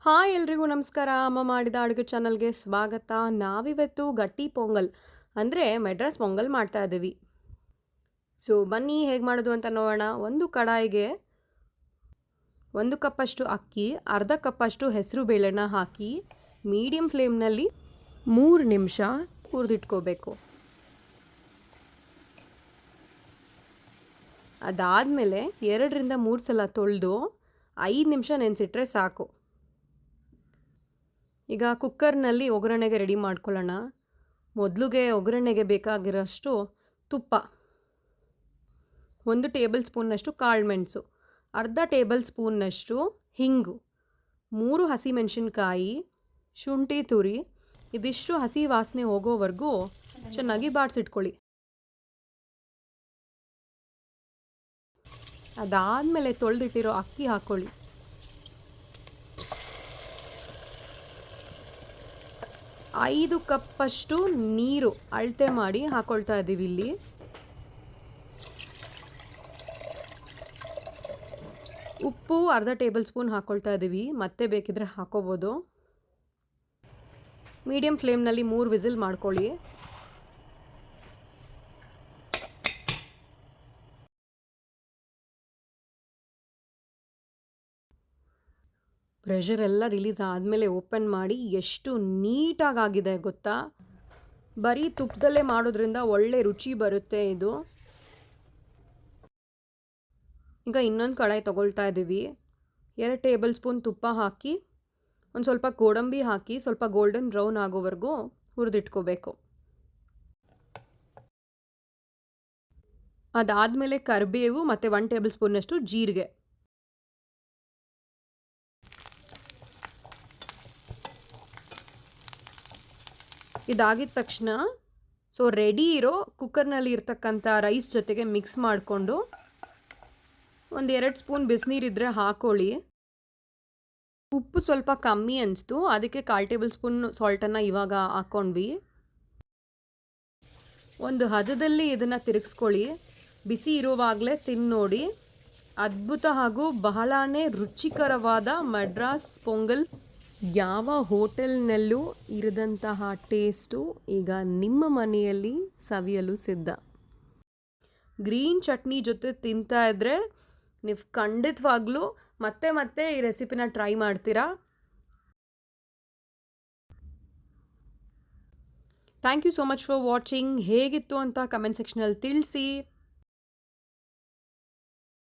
Hi ಎಲ್ರಿಗೂ ನಮಸ್ಕಾರ. ಅಮ್ಮ ಮಾಡಿದ ಅಡುಗೆ ಚಾನಲ್ಗೆ ಸ್ವಾಗತ. ನಾವಿವತ್ತು ಗಟ್ಟಿ ಪೊಂಗಲ್ ಅಂದರೆ ಮೆಡ್ರಾಸ್ ಪೊಂಗಲ್ ಮಾಡ್ತಾ ಇದ್ದೀವಿ. ಸೊ ಬನ್ನಿ ಹೇಗೆ ಮಾಡೋದು ಅಂತ ನೋಡೋಣ. ಒಂದು ಕಡಾಯಿಗೆ 1 ಕಪ್ಪಷ್ಟು ಅಕ್ಕಿ, ಅರ್ಧ ಕಪ್ಪಷ್ಟು ಹೆಸರು ಬೇಳೆನ ಹಾಕಿ ಮೀಡಿಯಂ ಫ್ಲೇಮ್ನಲ್ಲಿ 3 ನಿಮಿಷ ಹುರಿದಿಟ್ಕೋಬೇಕು. ಅದಾದಮೇಲೆ 2ರಿಂದ 3 ಸಲ ತೊಳೆದು 5 ನಿಮಿಷ ನೆನೆಸಿಟ್ರೆ ಸಾಕು. ಈಗ ಕುಕ್ಕರ್ನಲ್ಲಿ ಒಗ್ಗರಣೆಗೆ ರೆಡಿ ಮಾಡ್ಕೊಳ್ಳೋಣ. ಮೊದಲಿಗೆ ಒಗ್ಗರಣೆಗೆ ಬೇಕಾಗಿರೋಷ್ಟು ತುಪ್ಪ, 1 ಟೇಬಲ್ ಸ್ಪೂನ್ನಷ್ಟು ಕಾಳುಮೆಣಸು, ಅರ್ಧ ಟೇಬಲ್ ಸ್ಪೂನ್ನಷ್ಟು ಹಿಂಗು, 3 ಹಸಿಮೆಣಸಿನ್ಕಾಯಿ, ಶುಂಠಿ ತುರಿ, ಇದಿಷ್ಟು ಹಸಿ ವಾಸನೆ ಹೋಗೋವರೆಗೂ ಚೆನ್ನಾಗಿ ಬಾಡಿಸಿಟ್ಕೊಳ್ಳಿ. ಅದಾದಮೇಲೆ ತೊಳೆದಿಟ್ಟಿರೋ ಅಕ್ಕಿ ಹಾಕ್ಕೊಳ್ಳಿ. ಐದು ಕಪ್ಪಷ್ಟು ನೀರು ಅಳತೆ ಮಾಡಿ ಹಾಕೊಳ್ತಾ ಇದ್ದೀವಿ ಇಲ್ಲಿ. ಉಪ್ಪು ಅರ್ಧ ಟೇಬಲ್ ಸ್ಪೂನ್ ಹಾಕ್ಕೊಳ್ತಾ ಇದ್ದೀವಿ, ಮತ್ತೆ ಬೇಕಿದ್ರೆ ಹಾಕೋಬೋದು. ಮೀಡಿಯಂ ಫ್ಲೇಮ್ನಲ್ಲಿ 3 ವಿಸಿಲ್ ಮಾಡ್ಕೊಳ್ಳಿ. ಪ್ರೆಷರ್ ಎಲ್ಲ ರಿಲೀಸ್ ಆದಮೇಲೆ ಓಪನ್ ಮಾಡಿ ಎಷ್ಟು ನೀಟಾಗಿದೆ ಗೊತ್ತಾ. ಬರೀ ತುಪ್ಪದಲ್ಲೇ ಮಾಡೋದ್ರಿಂದ ಒಳ್ಳೆ ರುಚಿ ಬರುತ್ತೆ ಇದು. ಈಗ ಇನ್ನೊಂದು ಕಡಾಯಿ ತೊಗೊಳ್ತಾ ಇದ್ದೀವಿ. 2 ಟೇಬಲ್ ಸ್ಪೂನ್ ತುಪ್ಪ ಹಾಕಿ ಒಂದು ಸ್ವಲ್ಪ ಗೋಡಂಬಿ ಹಾಕಿ ಸ್ವಲ್ಪ ಗೋಲ್ಡನ್ ಬ್ರೌನ್ ಆಗೋವರೆಗೂ ಹುರಿದಿಟ್ಕೋಬೇಕು. ಅದಾದಮೇಲೆ ಕರಿಬೇವು ಮತ್ತು 1 ಟೇಬಲ್ ಸ್ಪೂನ್ನಷ್ಟು ಜೀರಿಗೆ. ಇದಾಗಿದ ತಕ್ಷಣ ರೆಡಿ ಇರೋ ಕುಕ್ಕರ್ನಲ್ಲಿ ಇರ್ತಕ್ಕಂಥ ರೈಸ್ ಜೊತೆಗೆ ಮಿಕ್ಸ್ ಮಾಡಿಕೊಂಡು ಒಂದು 2 ಸ್ಪೂನ್ ಬಿಸಿನೀರಿದ್ರೆ ಹಾಕೊಳ್ಳಿ. ಉಪ್ಪು ಸ್ವಲ್ಪ ಕಮ್ಮಿ ಅನಿಸ್ತು, ಅದಕ್ಕೆ 1/4 ಟೇಬಲ್ ಸ್ಪೂನ್ ಸಾಲ್ಟನ್ನು ಇವಾಗ ಹಾಕ್ಕೊಂಡ್ವಿ. ಒಂದು ಹದದಲ್ಲಿ ಇದನ್ನು ತಿರುಗಿಸ್ಕೊಳ್ಳಿ. ಬಿಸಿ ಇರುವಾಗಲೇ ತಿಂದು ನೋಡಿ. ಅದ್ಭುತ ಹಾಗೂ ಬಹಳನೇ ರುಚಿಕರವಾದ ಮಡ್ರಾಸ್ ಪೊಂಗಲ್ ಯಾವ ಹೋಟೆಲ್ನಲ್ಲೂ ಇರದಂತಹ ಟೇಸ್ಟು ಈಗ ನಿಮ್ಮ ಮನೆಯಲ್ಲಿ ಸವಿಯಲು ಸಿದ್ಧ. ಗ್ರೀನ್ ಚಟ್ನಿ ಜೊತೆ ತಿಂತಾ ಇದ್ದರೆ ನೀವು ಖಂಡಿತವಾಗ್ಲೂ ಮತ್ತೆ ಮತ್ತೆ ಈ ರೆಸಿಪಿನ ಟ್ರೈ ಮಾಡ್ತೀರಾ. Thank you so much for watching. ಹೇಗಿತ್ತು ಅಂತ ಕಮೆಂಟ್ ಸೆಕ್ಷನಲ್ಲಿ ತಿಳಿಸಿ.